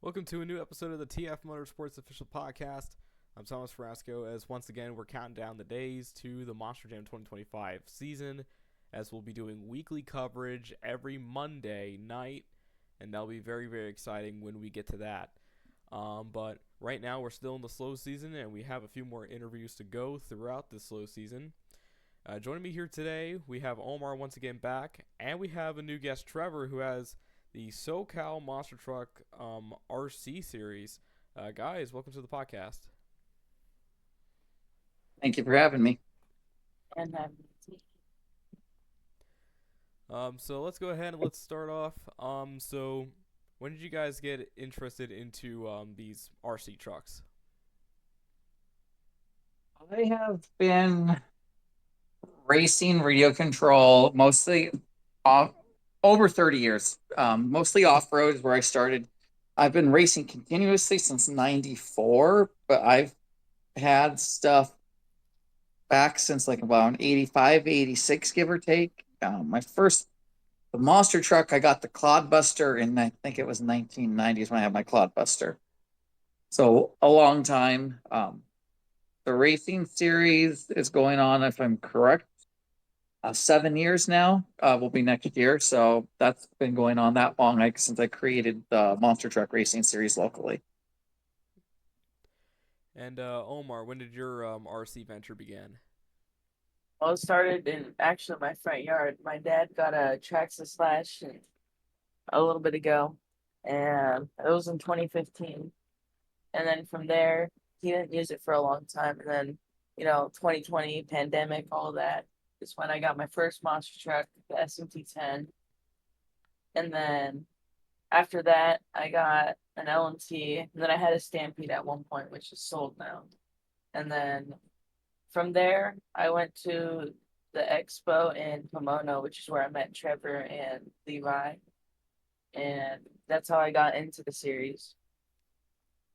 Welcome to a new episode of the TF Motorsports official podcast. I'm Thomas Frasco, as once again we're counting down the days to the Monster Jam 2025 season, as we'll be doing weekly coverage every Monday night, and that'll be very, very exciting when we get to that. But right now we're still in the slow season, and we have a few more interviews to go throughout this slow season. Joining me here today, we have Omar once again back, and we have a new guest, Trever, who has the SoCal Monster Truck RC series. Guys, welcome to the podcast. Thank you for having me. And So let's go ahead and let's start off. So when did you guys get interested into these RC trucks? I have been racing radio control mostly off over 30 years, mostly off road is where I started. I've been racing continuously since 94, but I've had stuff back since like about 85, 86, give or take. The monster truck, I got the Clodbuster in, I think it was 1990s when I had my Clodbuster. So a long time. The racing series is going on, if I'm correct, 7 years now. Will be next year. So that's been going on that long since I created the monster truck racing series locally. And Omar, when did your RC venture begin? well, it started in actually my front yard. My dad got a Traxxas Slash a little bit ago, and it was in 2015. And then from there, he didn't use it for a long time. And then, 2020 pandemic, all of that is when I got my first monster truck, the SMT10. And then after that, I got an LMT, and then I had a Stampede at one point, which is sold now. And then from there, I went to the expo in Pomona, which is where I met Trever and Levi. And that's how I got into the series.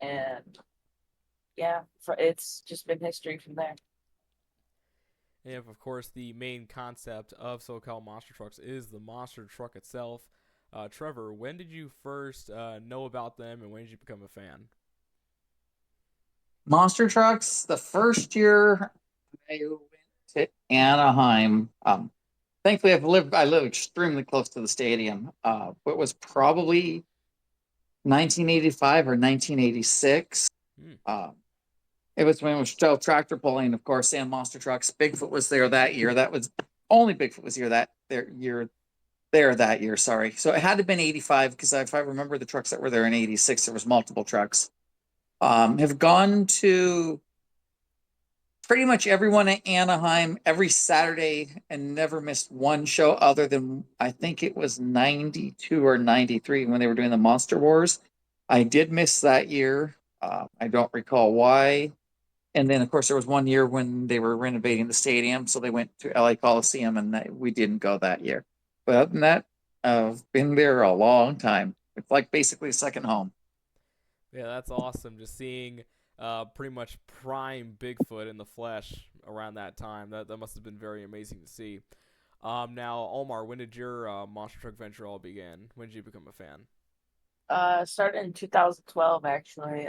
And yeah, it's just been history from there. And of course, the main concept of SoCal Monster Trucks is the monster truck itself. Trever, when did you first know about them, and when did you become a fan? Monster trucks, the first year I went to Anaheim. Thankfully, I live extremely close to the stadium. It was probably 1985 or 1986. Hmm. It was when it was still tractor pulling, of course, and monster trucks. Bigfoot was there that year. That was only Bigfoot was here that there that year. Sorry, so it had to have been 85 because if I remember the trucks that were there in 86, there was multiple trucks. Have gone to pretty much everyone at Anaheim every Saturday and never missed one show other than I think it was 92 or 93 when they were doing the Monster Wars. I did miss that year. I don't recall why. And then, of course, there was one year when they were renovating the stadium, so they went to LA Coliseum, and we didn't go that year. But other than that, I've been there a long time. It's like basically a second home. Yeah, that's awesome. Just seeing pretty much prime Bigfoot in the flesh around that time. That must have been very amazing to see. Now, Omar, when did your monster truck venture all begin? When did you become a fan? Started in 2012 actually.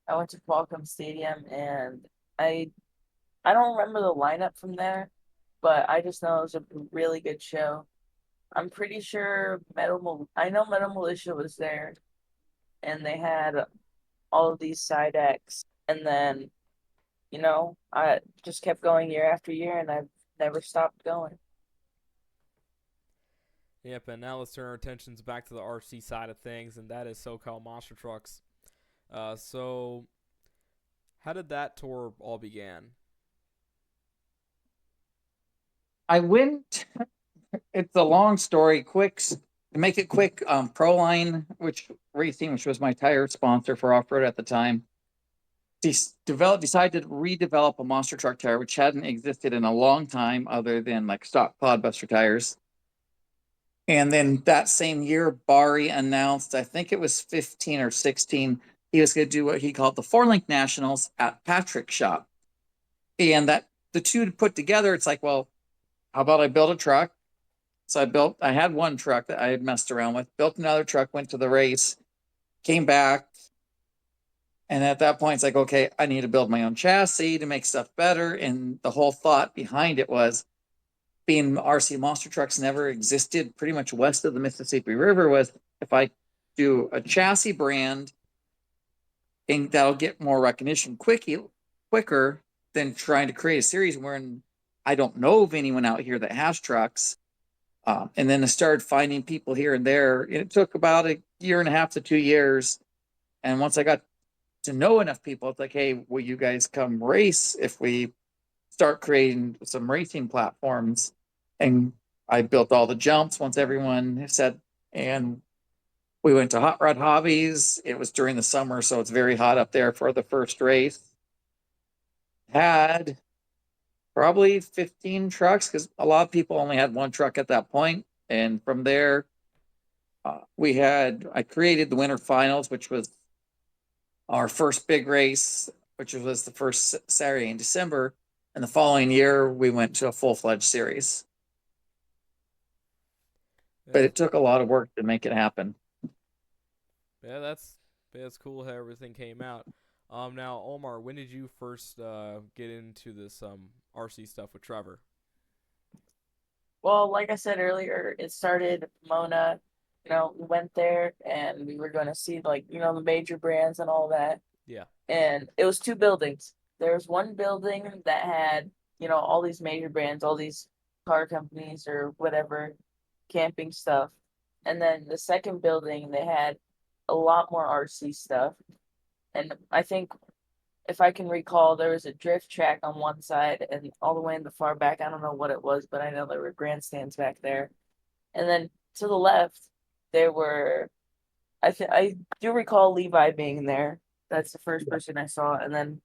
I went to Qualcomm Stadium, and I I don't remember the lineup from there, but I just know it was a really good show. I'm pretty sure I know Metal Militia was there, and they had all of these side acts, and then I just kept going year after year, and I've never stopped going. Yep, and now let's turn our attentions back to the RC side of things, and that is SoCal Monster Trucks. So, how did that tour all begin? I went. It's a long story. To make it quick, Proline, which was my tire sponsor for off road at the time, decided to redevelop a monster truck tire, which hadn't existed in a long time, other than like stock Clodbuster tires. And then that same year, Bari announced, I think it was 15 or 16, he was going to do what he called the Four Link Nationals at Patrick's shop. And that the two put together, it's like, well, how about I build a truck? So I had one truck that I had messed around with, built another truck, went to the race, came back, and at that point, it's like, okay, I need to build my own chassis to make stuff better. And the whole thought behind it was being RC monster trucks never existed pretty much west of the Mississippi River was if I do a chassis brand and that'll get more recognition quicker than trying to create a series wherein I don't know of anyone out here that has trucks. And then I started finding people here and there. It took about a year and a half to 2 years. And once I got to know enough people, it's like, hey, will you guys come race if we start creating some racing platforms? And I built all the jumps once everyone said, and we went to Hot Rod Hobbies. It was during the summer, so it's very hot up there for the first race. Had probably 15 trucks because a lot of people only had one truck at that point. And from there, I created the winter finals, which was our first big race, which was the first Saturday in December. And the following year, we went to a full-fledged series. But Yeah, it took a lot of work to make it happen. yeah, that's cool how everything came out. Now Omar, when did you first get into this RC stuff with Trevor? Well, like I said earlier, it started at Pomona. We went there and we were going to see, like, the major brands and all that. Yeah. And it was two buildings. There was one building that had, all these major brands, all these car companies or whatever, camping stuff. And then the second building, they had a lot more RC stuff. And I think, if I can recall, there was a drift track on one side and all the way in the far back. I don't know what it was, but I know there were grandstands back there. And then to the left, there were, I do recall Levi being there. That's the first person I saw. And then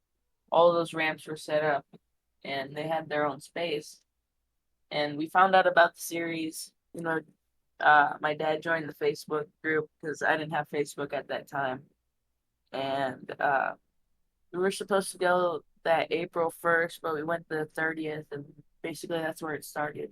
all of those ramps were set up and they had their own space. And we found out about the series. My dad joined the Facebook group because I didn't have Facebook at that time. And we were supposed to go that April 1st, but we went the 30th, and basically that's where it started.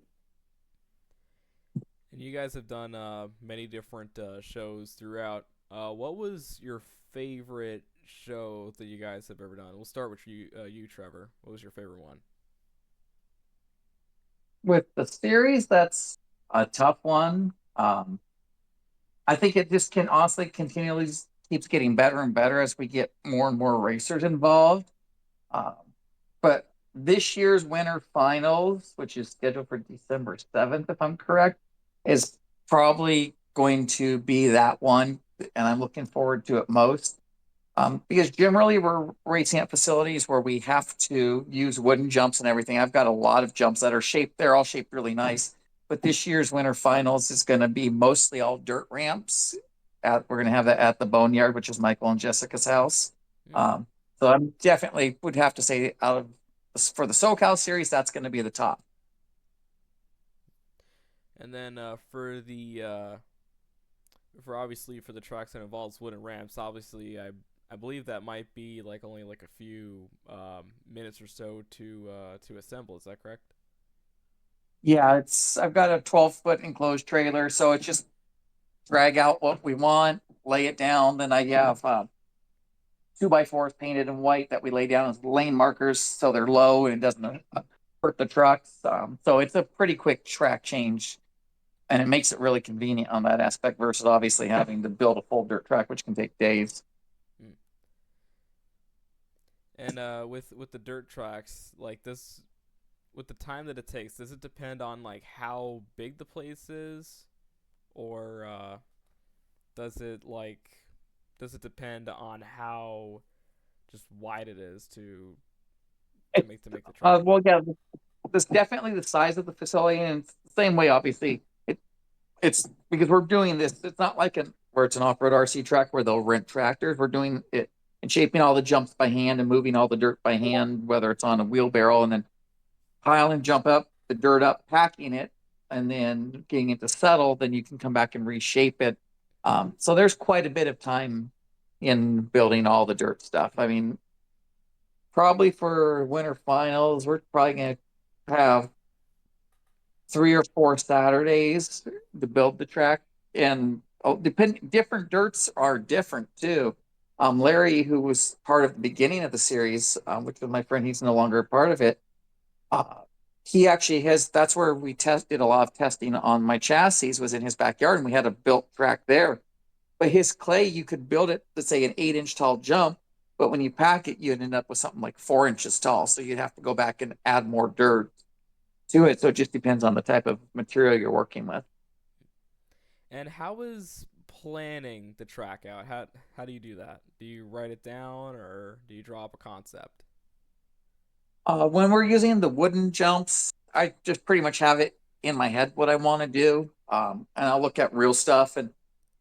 And you guys have done many different shows throughout. What was your favorite show that you guys have ever done? We'll start with you, Trevor. What was your favorite one? With the series, that's a tough one. I think it just can honestly continually keeps getting better and better as we get more and more racers involved. Um, but this year's winter finals, which is scheduled for December 7th, if I'm correct, is probably going to be that one. And I'm looking forward to it most. Because generally we're racing at facilities where we have to use wooden jumps and everything. I've got a lot of jumps that are shaped, they're all shaped really nice. But this year's winter finals is going to be mostly all dirt ramps. We're going to have that at the Boneyard, which is Michael and Jessica's house. Mm. Um, so I'm definitely would have to say out of for the SoCal series, that's going to be the top. And then for obviously for the tracks that involves wooden ramps, obviously I believe that might be like only like a few minutes or so to assemble. Is that correct? Yeah, I've got a 12-foot enclosed trailer, so it's just drag out what we want, lay it down. Then I have 2x4s painted in white that we lay down as lane markers so they're low and it doesn't hurt the trucks. So it's a pretty quick track change, and it makes it really convenient on that aspect versus obviously having to build a full dirt track, which can take days. Mm. And with the dirt tracks like this, with the time that it takes, does it depend on like how big the place is, or does it like does it depend on how just wide it is to make the track? Well, yeah, this definitely the size of the facility, and it's the same way. Obviously, it's because we're doing this. It's not like where it's an off-road RC track where they'll rent tractors. We're doing it and shaping all the jumps by hand and moving all the dirt by hand, whether it's on a wheelbarrow and then piling jump up the dirt up, packing it, and then getting it to settle. Then you can come back and reshape it. So there's quite a bit of time in building all the dirt stuff. I mean, probably for winter finals, we're probably going to have 3 or 4 Saturdays to build the track. And different dirts are different too. Larry, who was part of the beginning of the series, which was my friend, he's no longer a part of it. Uh, he actually has. That's where we tested a lot of testing on my chassis. Was in his backyard, and we had a built track there. But his clay, you could build it, let's say, an 8-inch tall jump, but when you pack it, you'd end up with something like 4 inches tall. So you'd have to go back and add more dirt to it. So it just depends on the type of material you're working with. And how is planning the track out? How do you do that? Do you write it down or do you draw up a concept? When we're using the wooden jumps, I just pretty much have it in my head what I want to do. And I'll look at real stuff. And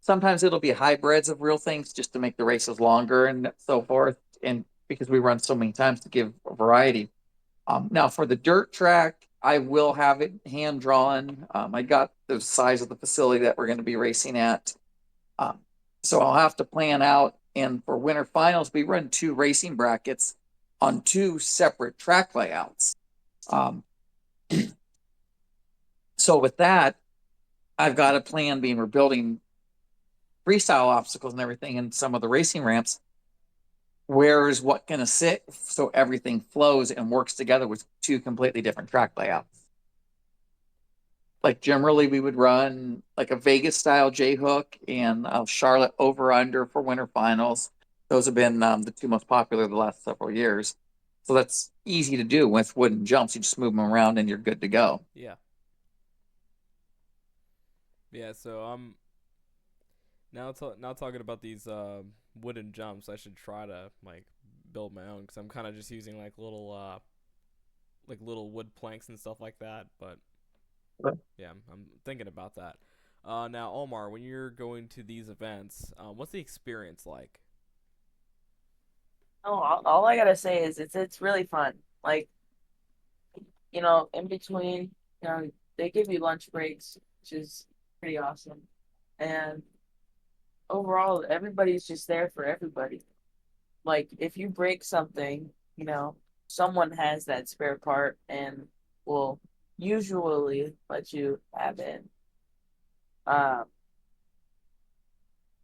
sometimes it'll be hybrids of real things just to make the races longer and so forth. And because we run so many times to give a variety. Now, for the dirt track, I will have it hand drawn. I got the size of the facility that we're going to be racing at. Um, so I'll have to plan out. And for winter finals, we run 2 racing brackets on 2 separate track layouts. Um, so with that, I've got a plan being we're building freestyle obstacles and everything and some of the racing ramps. Where is what going to sit so everything flows and works together with 2 completely different track layouts? Like generally, we would run like a Vegas style J hook and Charlotte over under for winter finals. Those have been the 2 most popular the last several years. So that's easy to do with wooden jumps. You just move them around and you're good to go. Yeah. Yeah, so now talking about these wooden jumps, I should try to like build my own cuz I'm kind of just using like little wood planks and stuff like that, but yeah, I'm thinking about that. Now Omar, when you're going to these events, what's the experience like? No, all I gotta say is it's really fun. Like, in between, they give you lunch breaks, which is pretty awesome. And overall, everybody's just there for everybody. Like, if you break something, someone has that spare part and will usually let you have it. Um,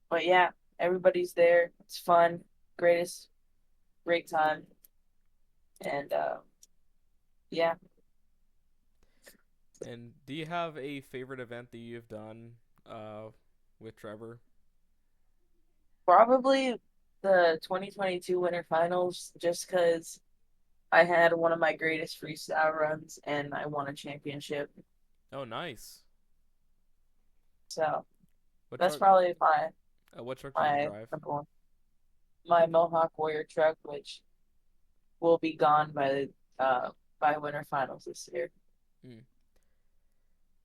but yeah, everybody's there. It's fun, great time, and yeah, And do you have a favorite event that you've done uh with Trever? probably the 2022 Winter Finals, just because I had one of my greatest freestyle runs and I won a championship. Oh, nice. So What that's truck probably what truck did you my drive? number one. My Mohawk Warrior truck, which will be gone by Winter Finals this year. Hmm.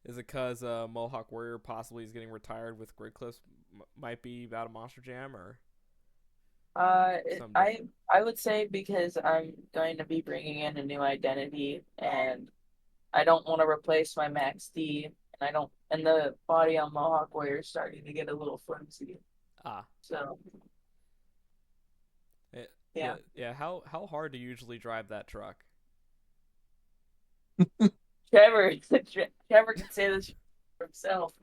Is it cuz Mohawk Warrior possibly is getting retired with Grid Cliffs might be out of Monster Jam or something I different? I would say because I'm going to be bringing in a new identity, and I don't want to replace my Max D, and I don't, and the body on Mohawk Warrior is starting to get a little flimsy. Ah. So Yeah, yeah, yeah. How hard do you usually drive that truck? Trevor, Trevor can say this for himself.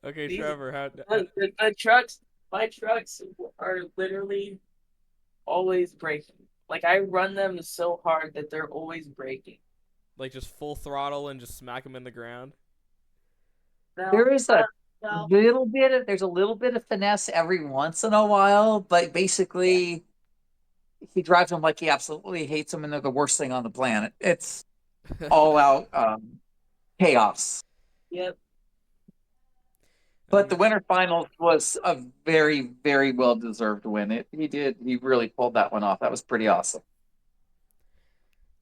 Okay, These Trevor, the trucks, my trucks are literally always breaking. Like I run them so hard that they're always breaking. like just full throttle and just smack him in the ground? No, There is a no, there's a little bit of finesse every once in a while, but yeah, basically he drives them like he absolutely hates them and they're the worst thing on the planet. It's all out chaos. yep. But the And winter finals was a very, very well deserved win. He really pulled that one off. That was pretty awesome.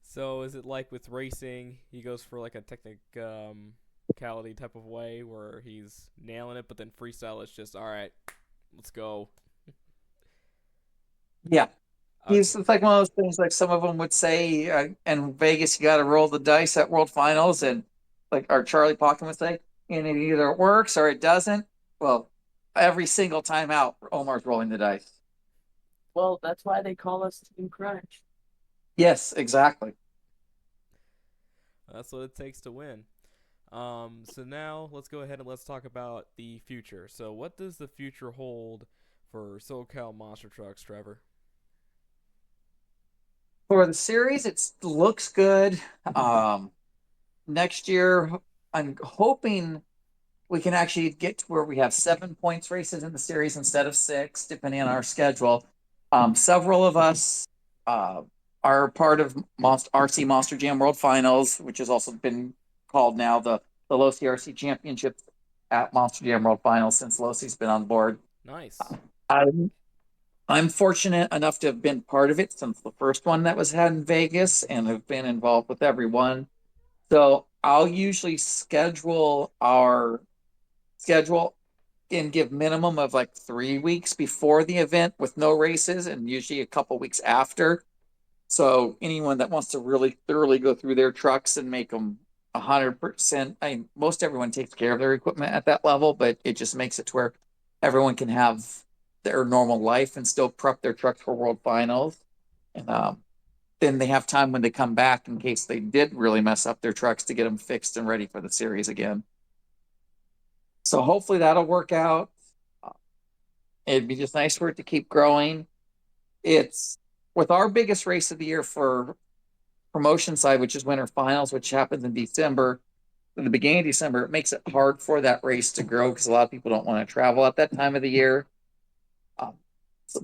so is it like with racing, he goes for like a technicality type of way where he's nailing it, but then freestyle it's just all right, let's go. Yeah, he's Okay. it's like one of those things. Like some of them would say, in Vegas, you got to roll the dice at World Finals, and like our Charlie Pauken would say, and it either works or it doesn't. Well, every single time out, Omar's rolling the dice. Well, that's why they call us Team Crunch. Yes, exactly. That's what it takes to win. So now let's go ahead and let's talk about the future. So what does the future hold for SoCal Monster Trucks, Trevor? For the series, it looks good. Next year, I'm hoping we can actually get to where we have 7 points races in the series instead of six, depending on our schedule. Several of us uh, are part of RC Monster Jam World Finals, which has also been called now the Low CRC Championship at Monster Jam World Finals since Losi's been on board. Nice. I'm I'm fortunate enough to have been part of it since the first one that was had in Vegas and have been involved with everyone. So I'll usually schedule and give minimum of like 3 weeks before the event with no races and usually a couple weeks after. So anyone that wants to really thoroughly go through their trucks and make them 100%, most everyone takes care of their equipment at that level, but it just makes it to where everyone can have their normal life and still prep their trucks for world finals. And then they have time when they come back in case they did really mess up their trucks to get them fixed and ready for the series again. So hopefully that'll work out. It'd be just nice for it to keep growing. It's with our biggest race of the year for promotion side, which is winter finals, which happens in December, in the beginning of December, it makes it hard for that race to grow because a lot of people don't want to travel at that time of the year.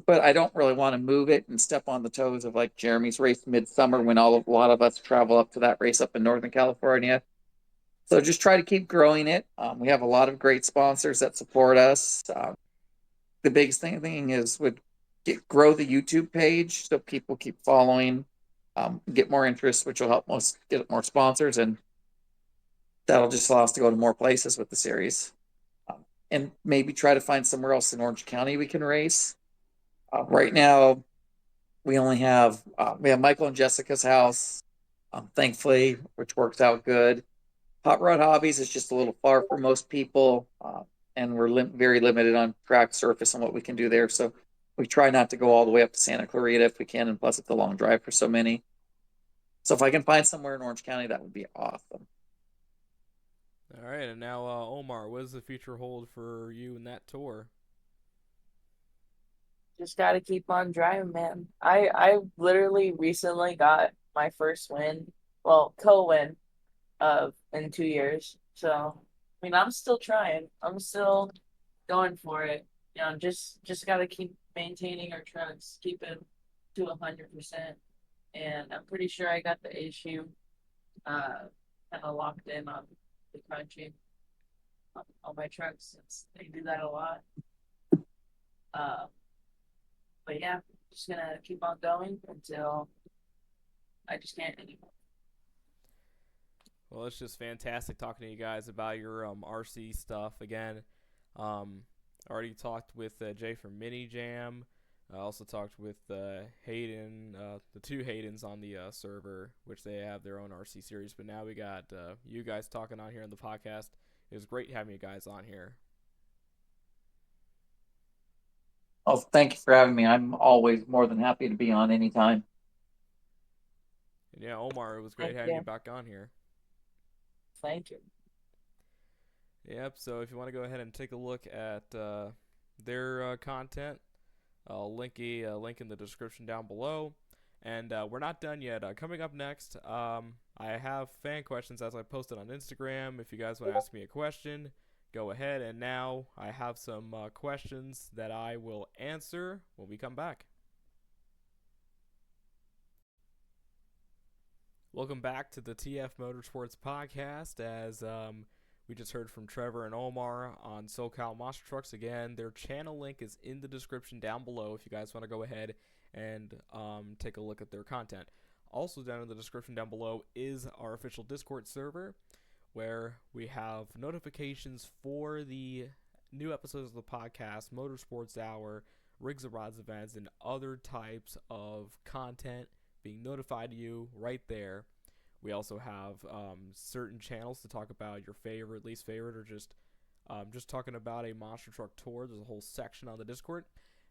But I don't really want to move it and step on the toes of like Jeremy's race midsummer when a lot of us travel up to that race up in Northern California. So just try to keep growing it. We have a lot of great sponsors that support us. The biggest thing is grow the YouTube page so people keep following, get more interest, which will help most get more sponsors, and that'll just allow us to go to more places with the series. And maybe try to find somewhere else in Orange County we can race. Right now, we have Michael and Jessica's house, thankfully, which works out good. Hot Rod Hobbies is just a little far for most people, and we're very limited on track surface and what we can do there. So we try not to go all the way up to Santa Clarita if we can, and plus it's a long drive for so many. So if I can find somewhere in Orange County, that would be awesome. All right, and now Omar, what does the future hold for you in that tour? Just gotta keep on driving, man. I literally recently got my first win, well, co-win of in 2 years. So I mean, I'm still trying. I'm still going for it. Just gotta keep maintaining our trucks, keep it to 100%. And I'm pretty sure I got the issue kind of locked in on the country on my trucks since they do that a lot. Uh, but yeah, just gonna keep on going until I just can't anymore. Well, it's just fantastic talking to you guys about your RC stuff again. Already talked with Jay from Mini Jam. I also talked with Hayden, the two Haydens on the server, which they have their own RC series. But now we got you guys talking on here on the podcast. It was great having you guys on here. Oh, thank you for having me. I'm always more than happy to be on anytime. And yeah, Omar, it was great Thank having you you. back on here. Thank you. Yep, so if you want to go ahead and take a look at their content, I'll link a link in the description down below. And we're not done yet. Coming up next, I have fan questions as I posted on Instagram. If you guys want to ask me a question, go ahead. And now I have some questions that I will answer when we come back. Welcome back to the TF Motorsports podcast. As we just heard from Trever and Omar on SoCal Monster Trucks. Again, their channel link is in the description down below if you guys want to go ahead and take a look at their content. Also down in the description down below is our official Discord server where we have notifications for the new episodes of the podcast, Motorsports Hour, Rigs of Rods events, and other types of content being notified to you right there. We also have certain channels to talk about your favorite, least favorite, or just talking about a monster truck tour. There's a whole section on the Discord,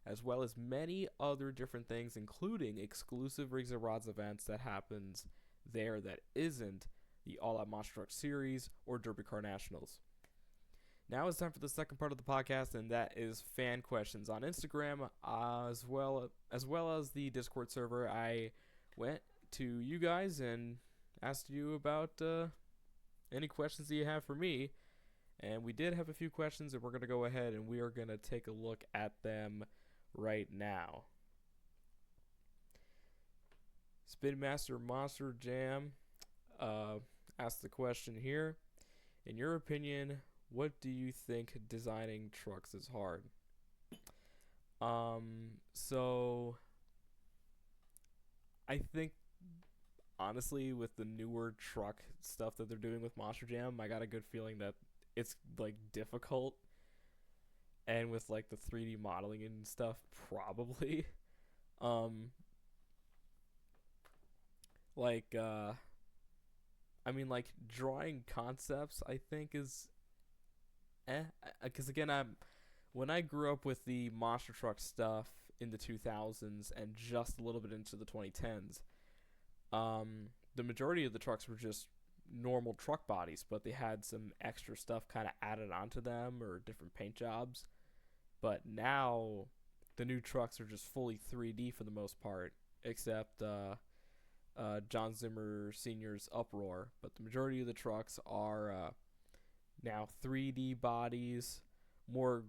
as well as many other different things, including exclusive Rigs and Rods events that happens there that isn't the All Out Monster Truck Series, or Derby Car Nationals. Now it's time for the second part of the podcast, and that is fan questions on Instagram, as well as the Discord server. I went to you guys and asked you about any questions that you have for me, and we did have a few questions, and we're going to go ahead and we are going to take a look at them right now. Spin Master Monster Jam asked the question here. In your opinion, what do you think designing trucks is hard? So I think honestly with the newer truck stuff that they're doing with Monster Jam, I got a good feeling that it's like difficult. And with like the 3D modeling and stuff, probably. I mean, like drawing concepts, I think is because again, when I grew up with the monster truck stuff in the 2000s and just a little bit into the 2010s, the majority of the trucks were just normal truck bodies, but they had some extra stuff kind of added onto them or different paint jobs. But now the new trucks are just fully 3D for the most part, except John Zimmer Sr.'s Uproar. But the majority of the trucks are now 3D bodies, more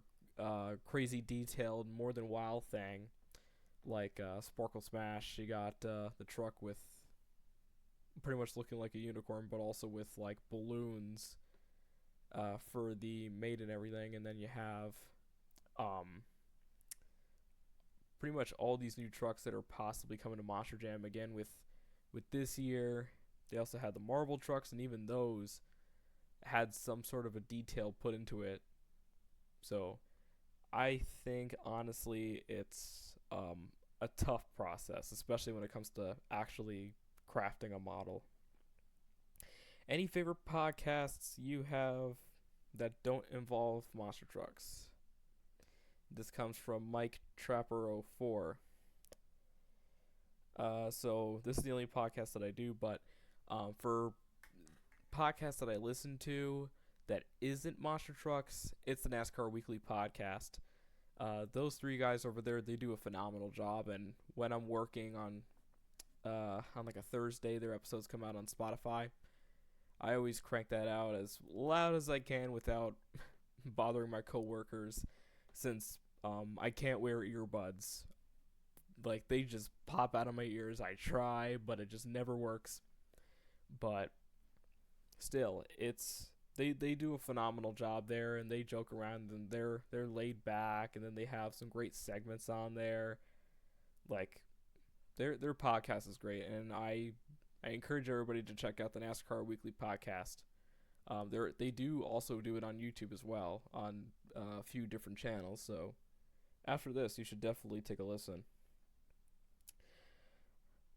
crazy detailed, more than Wild Thing, like Sparkle Smash. You got the truck with pretty much looking like a unicorn, but also with like balloons for the mate and everything. And then you have pretty much all these new trucks that are possibly coming to Monster Jam again with this year. They also had the Marvel trucks, and even those had some sort of a detail put into it. So I think honestly it's a tough process, especially when it comes to actually crafting a model. Any favorite podcasts you have that don't involve monster trucks? This comes from Mike Trapper04. So this is the only podcast that I do, but for podcasts that I listen to that isn't monster trucks, it's the NASCAR Weekly podcast. Those three guys over there, they do a phenomenal job, and when I'm working on like a Thursday, their episodes come out on Spotify. I always crank that out as loud as I can without bothering my coworkers, since I can't wear earbuds. Like, they just pop out of my ears. I try, but it just never works. But still, they do a phenomenal job there, and they joke around, and they're laid back, and then they have some great segments on there. Like, their podcast is great, and I encourage everybody to check out the NASCAR Weekly podcast. They do also do it on YouTube as well, on a few different channels. So after this, you should definitely take a listen.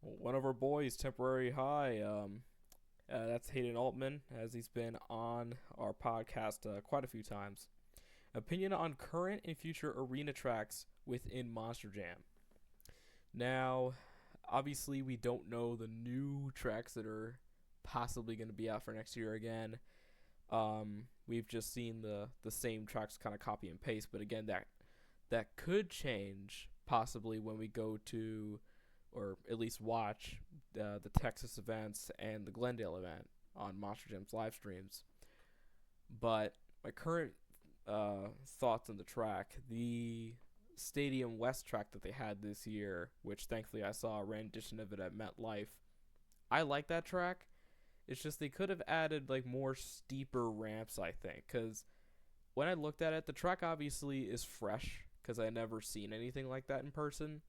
One of our boys, Temporary High, that's Hayden Altman, as he's been on our podcast quite a few times. Opinion on current and future arena tracks within Monster Jam. Now, obviously, we don't know the new tracks that are possibly going to be out for next year again. We've just seen the same tracks kind of copy and paste, but again, that could change possibly when we go to, or at least watch, the Texas events and the Glendale event on Monster Jam's live streams. But my current thoughts on the track, the Stadium West track that they had this year, which thankfully I saw a rendition of it at MetLife. I like that track. It's just they could have added like more steeper ramps, I think, because when I looked at it, the track obviously is fresh because I never seen anything like that in person.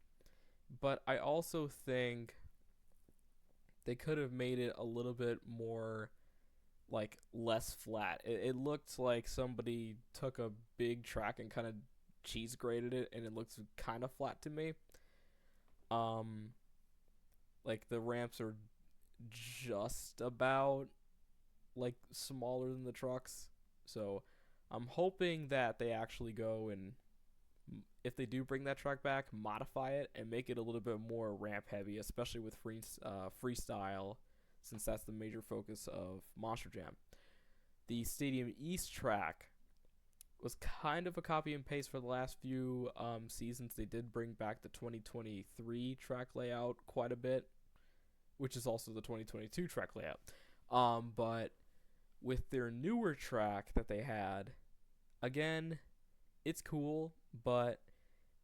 But I also think they could have made it a little bit more, like, less flat. It looked like somebody took a big track and kind of cheese grated it, and it looks kind of flat to me. Like, the ramps are just about, like, smaller than the trucks. So I'm hoping that they actually go and, if they do bring that track back, modify it and make it a little bit more ramp heavy, especially with freestyle since that's the major focus of Monster Jam. The Stadium East track was kind of a copy and paste for the last few seasons. They did bring back the 2023 track layout quite a bit, which is also the 2022 track layout. But with their newer track that they had, again, it's cool, but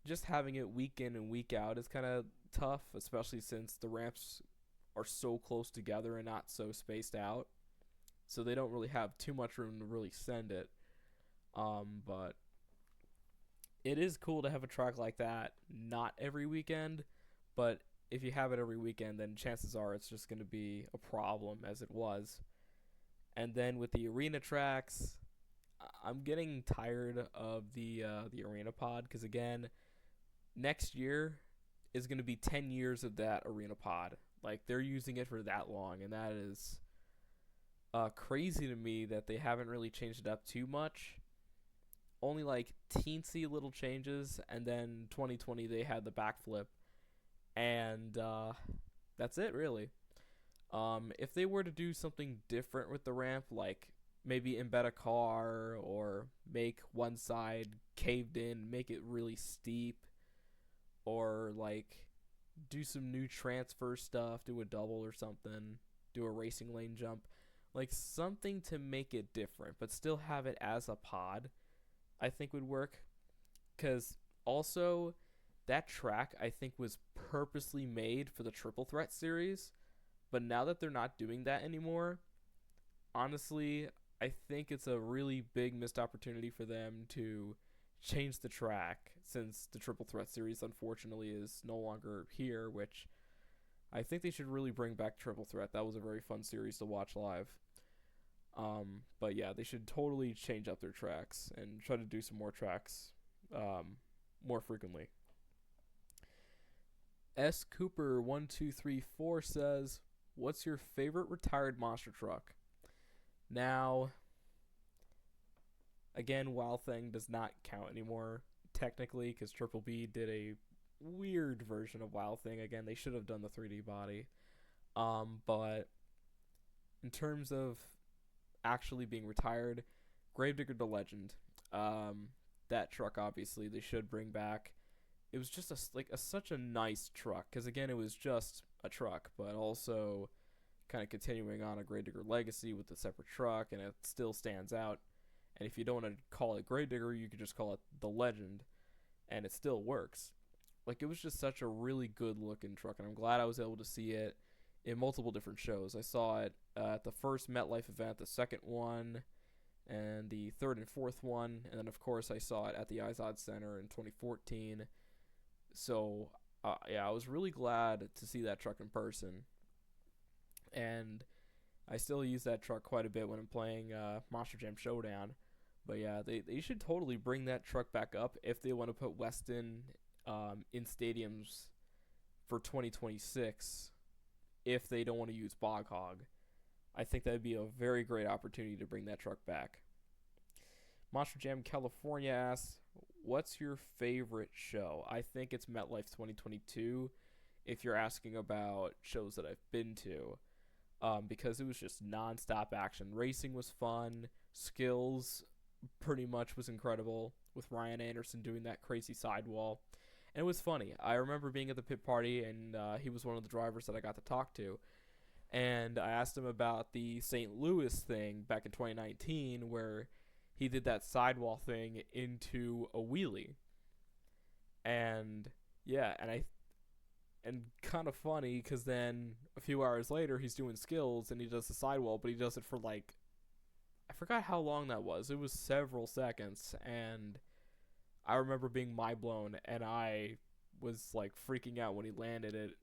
just having it week in and week out is kind of tough, especially since the ramps are so close together and not so spaced out. So they don't really have too much room to really send it. But it is cool to have a track like that, not every weekend, but if you have it every weekend, then chances are it's just going to be a problem, as it was. And then with the arena tracks, I'm getting tired of the arena pod, because again, next year is going to be 10 years of that arena pod. Like, they're using it for that long, and that is crazy to me that they haven't really changed it up too much. Only like teensy little changes, and then 2020 they had the backflip, and that's it really. If they were to do something different with the ramp, like maybe embed a car or make one side caved in, make it really steep, or like do some new transfer stuff, do a double or something, do a racing lane jump, like something to make it different, but still have it as a pod, I think would work. Because also, that track I think was purposely made for the Triple Threat series, but now that they're not doing that anymore, honestly, I think it's a really big missed opportunity for them to change the track, since the Triple Threat series unfortunately is no longer here, which I think they should really bring back Triple Threat. That was a very fun series to watch live. But yeah, they should totally change up their tracks and try to do some more tracks more frequently. S. Cooper 1234 says, "What's your favorite retired monster truck?" Now, again, Wild Thing does not count anymore technically, because Triple B did a weird version of Wild Thing. Again, they should have done the 3D body. But in terms of actually being retired, Gravedigger the Legend. That truck, obviously, they should bring back. It was just such a nice truck, because again, it was just a truck, but also kind of continuing on a Gravedigger legacy with a separate truck, and it still stands out. And if you don't want to call it Gravedigger, you could just call it the Legend, and it still works. Like, it was just such a really good looking truck, and I'm glad I was able to see it in multiple different shows. I saw it at the first MetLife event, the second one, and the third and fourth one, and then of course I saw it at the Izod Center in 2014. So yeah, I was really glad to see that truck in person, and I still use that truck quite a bit when I'm playing Monster Jam Showdown. But yeah, they should totally bring that truck back up if they want to put Weston in stadiums for 2026, if they don't want to use Bog Hog. I think that would be a very great opportunity to bring that truck back. Monster Jam California asks, "What's your favorite show?" I think it's MetLife 2022, if you're asking about shows that I've been to, because it was just non-stop action. Racing was fun. Skills pretty much was incredible, with Ryan Anderson doing that crazy sidewall. And it was funny. I remember being at the pit party, and he was one of the drivers that I got to talk to. And I asked him about the St. Louis thing back in 2019, where he did that sidewall thing into a wheelie. And yeah, and kind of funny, because then a few hours later he's doing skills and he does the sidewall, but he does it for like, I forgot how long that was. It was several seconds, and I remember being mind blown, and I was like freaking out when he landed it.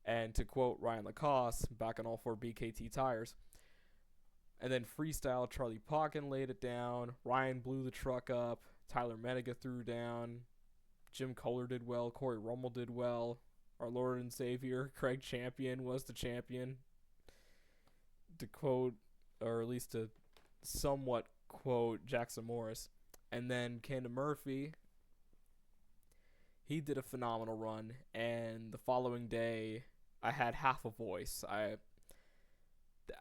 And to quote Ryan Lacoste, back on all four BKT tires. And then freestyle, Charlie Pocken laid it down. Ryan blew the truck up. Tyler Mediga threw down. Jim Kohler did well. Corey Rummel did well. Our Lord and Savior, Craig Champion, was the champion. To quote, or at least to somewhat quote, Jackson Morris. And then Camden Murphy, he did a phenomenal run. And the following day, I had half a voice.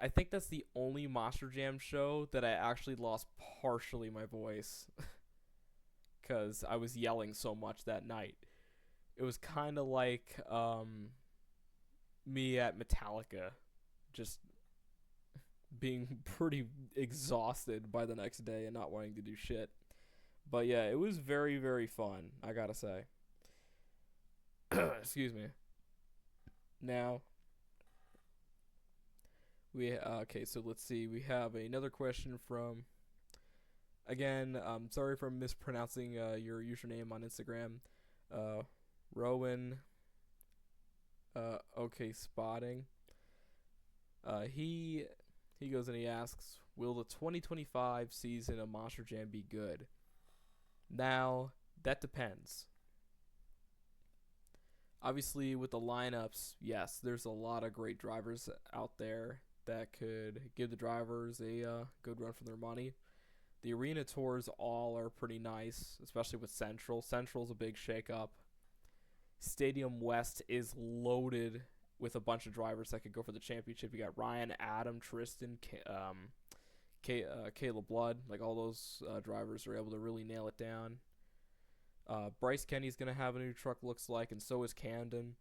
I think that's the only Monster Jam show that I actually lost partially my voice because I was yelling so much that night. It was kind of like me at Metallica, just being pretty exhausted by the next day and not wanting to do shit. But yeah, it was very, very fun, I gotta say. Excuse me. Now, okay, so let's see. We have another question from, again, sorry for mispronouncing your username on Instagram. Rowan, okay, spotting. He goes and he asks, will the 2025 season of Monster Jam be good? Now, that depends. Obviously, with the lineups, yes, there's a lot of great drivers out there that could give the drivers a good run for their money. The arena tours all are pretty nice, especially with Central. Central's a big shakeup. Stadium West is loaded with a bunch of drivers that could go for the championship. You got Ryan, Adam, Tristan, Caleb Blood. Like, all those drivers are able to really nail it down. Bryce Kenny's going to have a new truck, looks like, and so is Camden.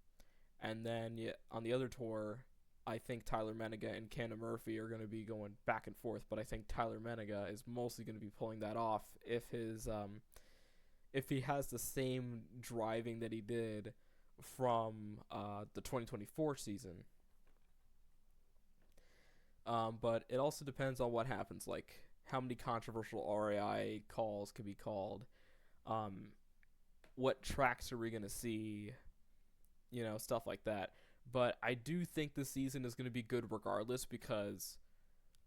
And then on the other tour, I think Tyler Menega and Cannon Murphy are going to be going back and forth, but I think Tyler Menega is mostly going to be pulling that off if he has the same driving that he did from the 2024 season. But it also depends on what happens, like how many controversial RAI calls could be called. What tracks are we going to see? Stuff like that. But I do think this season is going to be good regardless because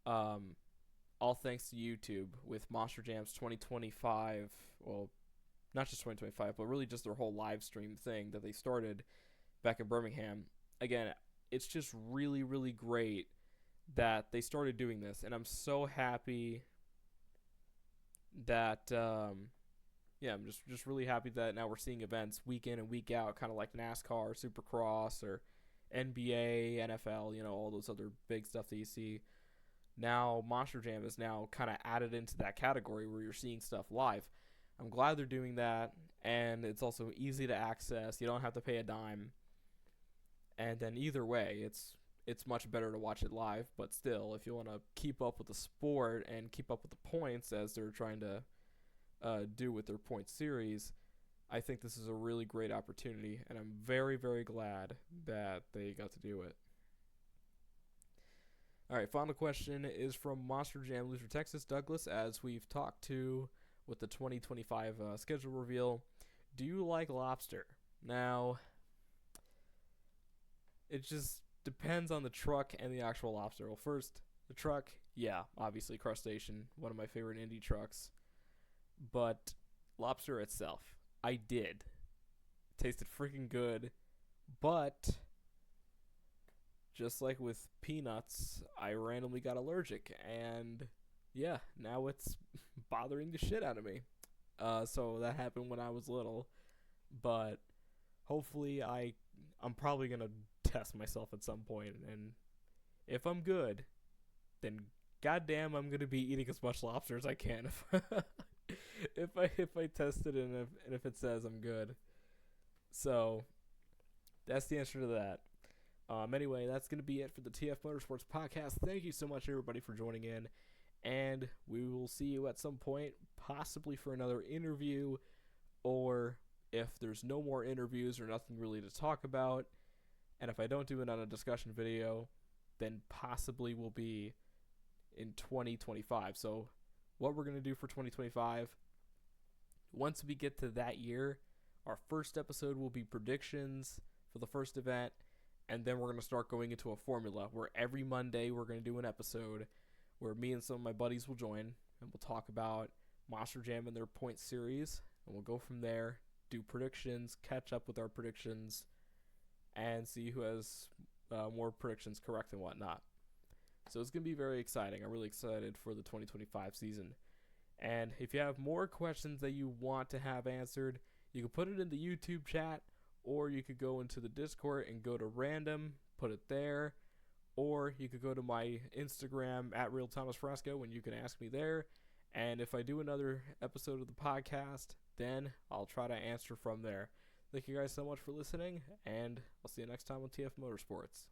all thanks to YouTube with Monster Jam's 2025, well, not just 2025, but really just their whole live stream thing that they started back in Birmingham. Again, it's just really, really great that they started doing this, and I'm so happy that I'm just really happy that now we're seeing events week in and week out, kind of like NASCAR, Supercross, or NBA, NFL, all those other big stuff that you see. Now Monster Jam is now kind of added into that category where you're seeing stuff live. I'm glad they're doing that, and it's also easy to access. You don't have to pay a dime. And then either way, it's much better to watch it live, but still, if you want to keep up with the sport and keep up with the points as they're trying to do with their point series, I think this is a really great opportunity, and I'm very, very glad that they got to do it. All right, final question is from Monster Jam Loser, Texas. Douglas, as we've talked to with the 2025 schedule reveal, do you like lobster? Now, it just depends on the truck and the actual lobster. Well, first, the truck, yeah, obviously crustacean, one of my favorite indie trucks. But lobster itself, I did. Tasted freaking good, but just like with peanuts, I randomly got allergic, and yeah, now it's bothering the shit out of me. So that happened when I was little, but hopefully I'm probably gonna test myself at some point, and if I'm good, then goddamn, I'm gonna be eating as much lobster as I can. If I test it and if it says I'm good. So that's the answer to that. Anyway, that's going to be it for the TF Motorsports podcast. Thank you so much, everybody, for joining in. And we will see you at some point, possibly for another interview. Or if there's no more interviews or nothing really to talk about, and if I don't do it on a discussion video, then possibly will be in 2025. So what we're going to do for 2025, once we get to that year, our first episode will be predictions for the first event, and then we're going to start going into a formula where every Monday we're going to do an episode where me and some of my buddies will join, and we'll talk about Monster Jam and their point series, and we'll go from there, do predictions, catch up with our predictions, and see who has more predictions correct and whatnot. So it's going to be very exciting. I'm really excited for the 2025 season. And if you have more questions that you want to have answered, you can put it in the YouTube chat, or you could go into the Discord and go to random, put it there, or you could go to my Instagram at Real Thomas Frasco and you can ask me there. And if I do another episode of the podcast, then I'll try to answer from there. Thank you guys so much for listening, and I'll see you next time on TF Motorsports.